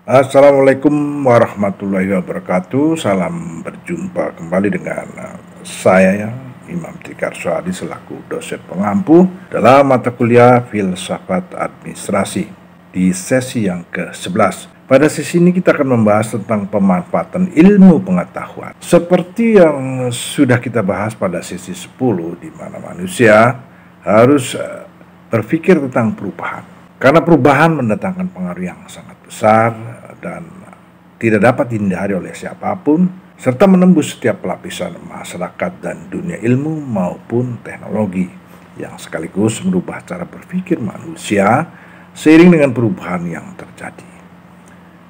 Assalamualaikum warahmatullahi wabarakatuh. Salam berjumpa kembali dengan saya Imam Tikar Soadi selaku dosen pengampu dalam mata kuliah Filsafat Administrasi di sesi yang ke-11. Pada sesi ini kita akan membahas tentang pemanfaatan ilmu pengetahuan. Seperti yang sudah kita bahas pada sesi 10, di mana manusia harus berpikir tentang perubahan. Karena perubahan mendatangkan pengaruh yang sangat besar dan tidak dapat dihindari oleh siapapun, serta menembus setiap lapisan masyarakat dan dunia ilmu maupun teknologi, yang sekaligus merubah cara berpikir manusia seiring dengan perubahan yang terjadi.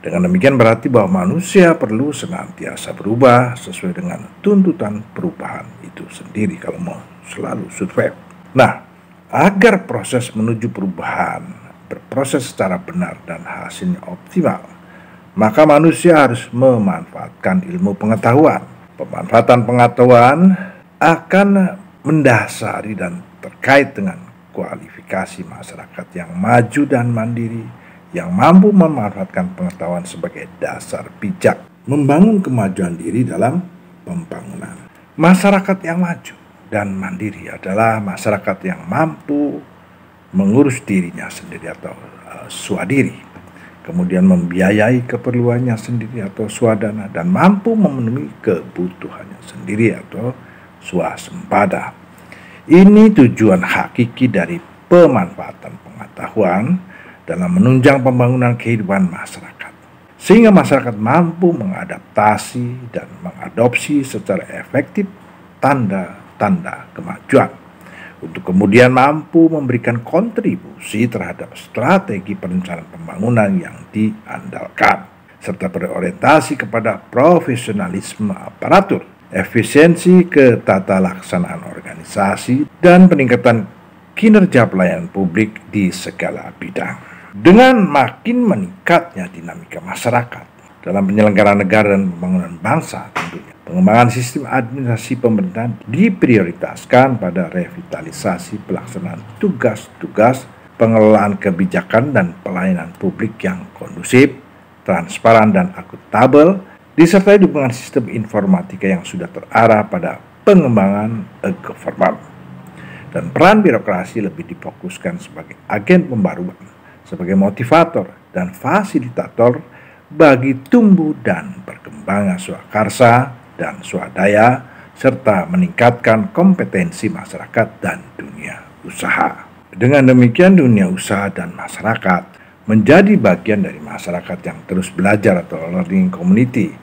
Dengan demikian berarti bahwa manusia perlu senantiasa berubah sesuai dengan tuntutan perubahan itu sendiri kalau mau selalu survive. Nah, agar proses menuju perubahan berproses secara benar dan hasilnya optimal, maka manusia harus memanfaatkan ilmu pengetahuan. Pemanfaatan pengetahuan akan mendasari dan terkait dengan kualifikasi masyarakat yang maju dan mandiri, yang mampu memanfaatkan pengetahuan sebagai dasar bijak, membangun kemajuan diri dalam pembangunan. Masyarakat yang maju dan mandiri adalah masyarakat yang mampu mengurus dirinya sendiri atau swadiri, kemudian membiayai keperluannya sendiri atau swadana, dan mampu memenuhi kebutuhannya sendiri atau swasembada. Ini tujuan hakiki dari pemanfaatan pengetahuan dalam menunjang pembangunan kehidupan masyarakat, sehingga masyarakat mampu mengadaptasi dan mengadopsi secara efektif tanda-tanda kemajuan, untuk kemudian mampu memberikan kontribusi terhadap strategi perencanaan pembangunan yang diandalkan, serta berorientasi kepada profesionalisme aparatur, efisiensi ketatalaksanaan organisasi, dan peningkatan kinerja pelayanan publik di segala bidang. Dengan makin meningkatnya dinamika masyarakat dalam penyelenggaraan negara dan pembangunan bangsa, tentunya pengembangan sistem administrasi pemerintahan diprioritaskan pada revitalisasi pelaksanaan tugas-tugas pengelolaan kebijakan dan pelayanan publik yang kondusif, transparan, dan akuntabel, disertai dukungan sistem informatika yang sudah terarah pada pengembangan e-government. Dan peran birokrasi lebih difokuskan sebagai agen pembaruan, sebagai motivator dan fasilitator bagi tumbuh dan berkembangnya swakarsa dan swadaya, serta meningkatkan kompetensi masyarakat dan dunia usaha. Dengan demikian, dunia usaha dan masyarakat menjadi bagian dari masyarakat yang terus belajar atau learning community,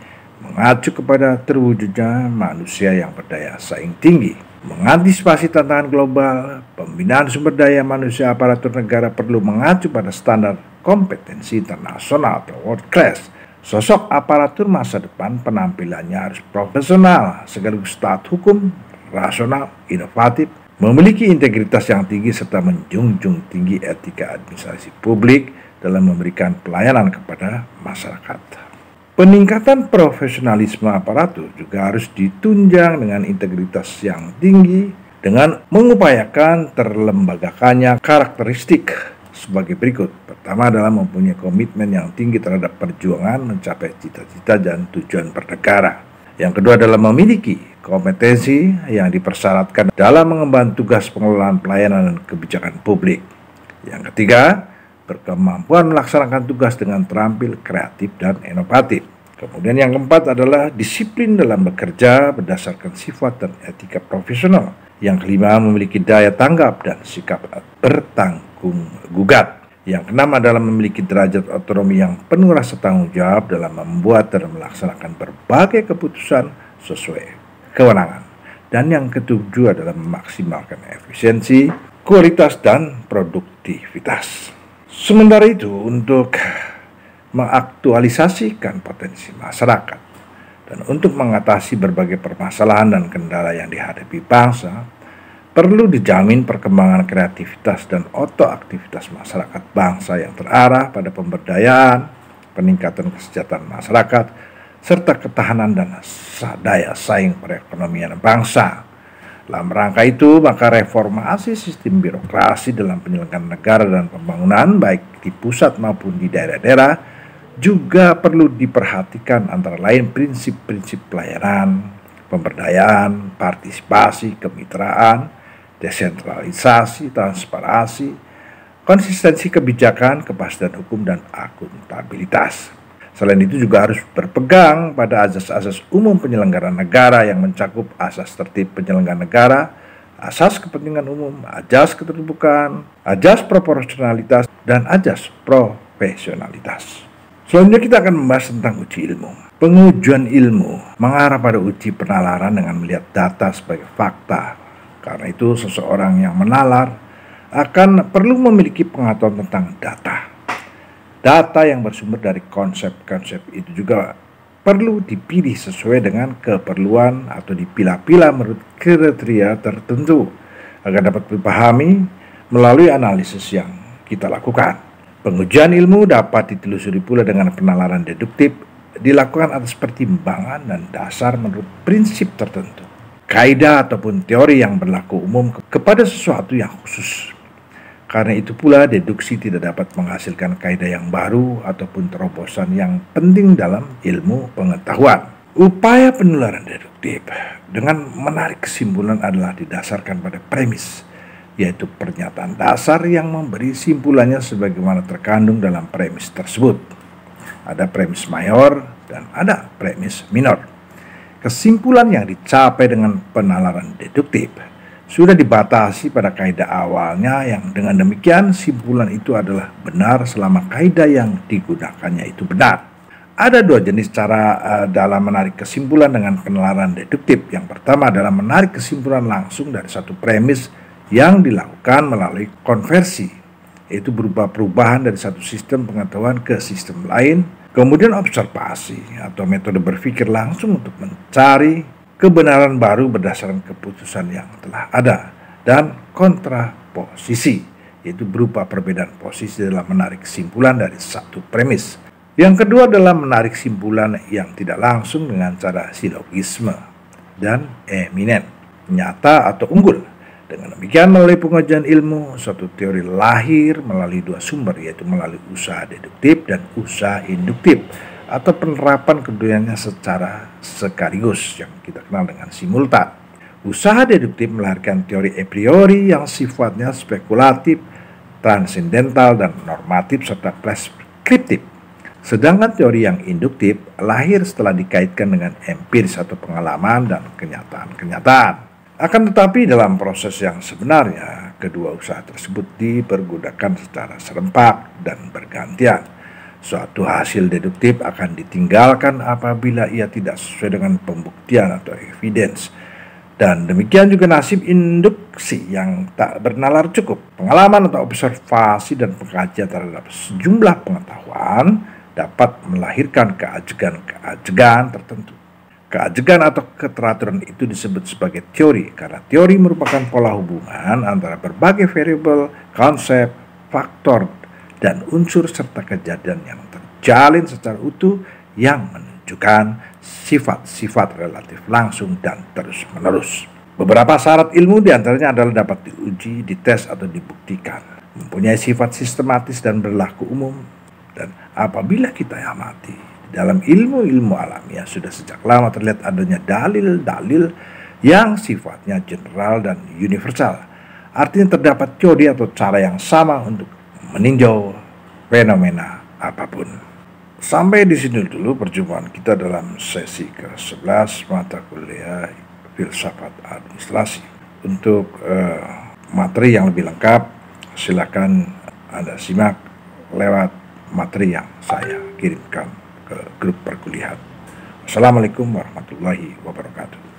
mengacu kepada terwujudnya manusia yang berdaya saing tinggi. Mengantisipasi tantangan global, pembinaan sumber daya manusia aparatur negara perlu mengacu pada standar kompetensi internasional atau world class. Sosok aparatur masa depan penampilannya harus profesional, sekaligus taat hukum, rasional, inovatif, memiliki integritas yang tinggi, serta menjunjung tinggi etika administrasi publik dalam memberikan pelayanan kepada masyarakat. Peningkatan profesionalisme aparatur juga harus ditunjang dengan integritas yang tinggi dengan mengupayakan terlembagakannya karakteristik sebagai berikut. Pertama adalah mempunyai komitmen yang tinggi terhadap perjuangan mencapai cita-cita dan tujuan bernegara. Yang kedua adalah memiliki kompetensi yang dipersyaratkan dalam mengemban tugas pengelolaan pelayanan dan kebijakan publik. Yang ketiga, berkemampuan melaksanakan tugas dengan terampil, kreatif, dan inovatif. Kemudian yang keempat adalah disiplin dalam bekerja berdasarkan sifat dan etika profesional. Yang kelima, memiliki daya tanggap dan sikap bertanggung gugat. Yang keenam adalah memiliki derajat otonomi yang penuh rasa tanggung jawab dalam membuat dan melaksanakan berbagai keputusan sesuai kewenangan. Dan yang ketujuh adalah memaksimalkan efisiensi, kualitas, dan produktivitas. Sementara itu, untuk mengaktualisasikan potensi masyarakat dan untuk mengatasi berbagai permasalahan dan kendala yang dihadapi bangsa, perlu dijamin perkembangan kreativitas dan otoaktivitas masyarakat bangsa yang terarah pada pemberdayaan, peningkatan kesejahteraan masyarakat, serta ketahanan dan daya saing perekonomian bangsa. Dalam rangka itu, maka reformasi sistem birokrasi dalam penyelenggaraan negara dan pembangunan, baik di pusat maupun di daerah-daerah, juga perlu diperhatikan antara lain prinsip-prinsip pelayanan, pemberdayaan, partisipasi, kemitraan, desentralisasi, transparansi, konsistensi kebijakan, kepastian hukum, dan akuntabilitas. Selain itu juga harus berpegang pada azas-azas umum penyelenggaraan negara yang mencakup asas tertib penyelenggaraan negara, asas kepentingan umum, ajas keterbukaan, ajas proporsionalitas, dan ajas profesionalitas. Selanjutnya kita akan membahas tentang uji ilmu. Pengujian ilmu mengarah pada uji penalaran dengan melihat data sebagai fakta. Karena itu seseorang yang menalar akan perlu memiliki pengetahuan tentang data. Data yang bersumber dari konsep-konsep itu juga perlu dipilih sesuai dengan keperluan atau dipilah-pilah menurut kriteria tertentu agar dapat dipahami melalui analisis yang kita lakukan. Pengujian ilmu dapat ditelusuri pula dengan penalaran deduktif, dilakukan atas pertimbangan dan dasar menurut prinsip tertentu, kaidah ataupun teori yang berlaku umum kepada sesuatu yang khusus. Karena itu pula deduksi tidak dapat menghasilkan kaidah yang baru ataupun terobosan yang penting dalam ilmu pengetahuan. Upaya penularan deduktif dengan menarik kesimpulan adalah didasarkan pada premis, yaitu pernyataan dasar yang memberi simpulannya sebagaimana terkandung dalam premis tersebut. Ada premis mayor dan ada premis minor. Kesimpulan yang dicapai dengan penalaran deduktif sudah dibatasi pada kaidah awalnya yang dengan demikian simpulan itu adalah benar selama kaidah yang digunakannya itu benar. Ada dua jenis cara dalam menarik kesimpulan dengan penalaran deduktif. Yang pertama adalah menarik kesimpulan langsung dari satu premis yang dilakukan melalui konversi, yaitu berupa perubahan dari satu sistem pengetahuan ke sistem lain, kemudian observasi atau metode berpikir langsung untuk mencari kebenaran baru berdasarkan keputusan yang telah ada, dan kontraposisi, yaitu berupa perbedaan posisi dalam menarik kesimpulan dari satu premis. Yang kedua adalah menarik kesimpulan yang tidak langsung dengan cara silogisme dan eminen, nyata atau unggul. Dengan demikian melalui pengujian ilmu, suatu teori lahir melalui dua sumber, yaitu melalui usaha deduktif dan usaha induktif, atau penerapan keduanya secara sekaligus yang kita kenal dengan simultan. Usaha deduktif melahirkan teori a priori yang sifatnya spekulatif, transendental, dan normatif serta preskriptif. Sedangkan teori yang induktif lahir setelah dikaitkan dengan empiris atau pengalaman dan kenyataan-kenyataan. Akan tetapi dalam proses yang sebenarnya, kedua usaha tersebut dipergunakan secara serempak dan bergantian. Suatu hasil deduktif akan ditinggalkan apabila ia tidak sesuai dengan pembuktian atau evidence. Dan demikian juga nasib induksi yang tak bernalar cukup. Pengalaman atau observasi dan pengkajian terhadap sejumlah pengetahuan dapat melahirkan keajegan tertentu. Keajegan atau keteraturan itu disebut sebagai teori, karena teori merupakan pola hubungan antara berbagai variabel, konsep, faktor, dan unsur serta kejadian yang terjalin secara utuh yang menunjukkan sifat-sifat relatif langsung dan terus-menerus. Beberapa syarat ilmu diantaranya adalah dapat diuji, dites, atau dibuktikan, mempunyai sifat sistematis dan berlaku umum, dan apabila kita amati dalam ilmu-ilmu alamiah sudah sejak lama terlihat adanya dalil-dalil yang sifatnya general dan universal. Artinya terdapat teori atau cara yang sama untuk meninjau fenomena apapun. Sampai di sini dulu perjumpaan kita dalam sesi ke-11 mata kuliah Filsafat Administrasi. Untuk materi yang lebih lengkap silakan Anda simak lewat materi yang saya kirimkan ke grup perkuliahan. Assalamualaikum warahmatullahi wabarakatuh.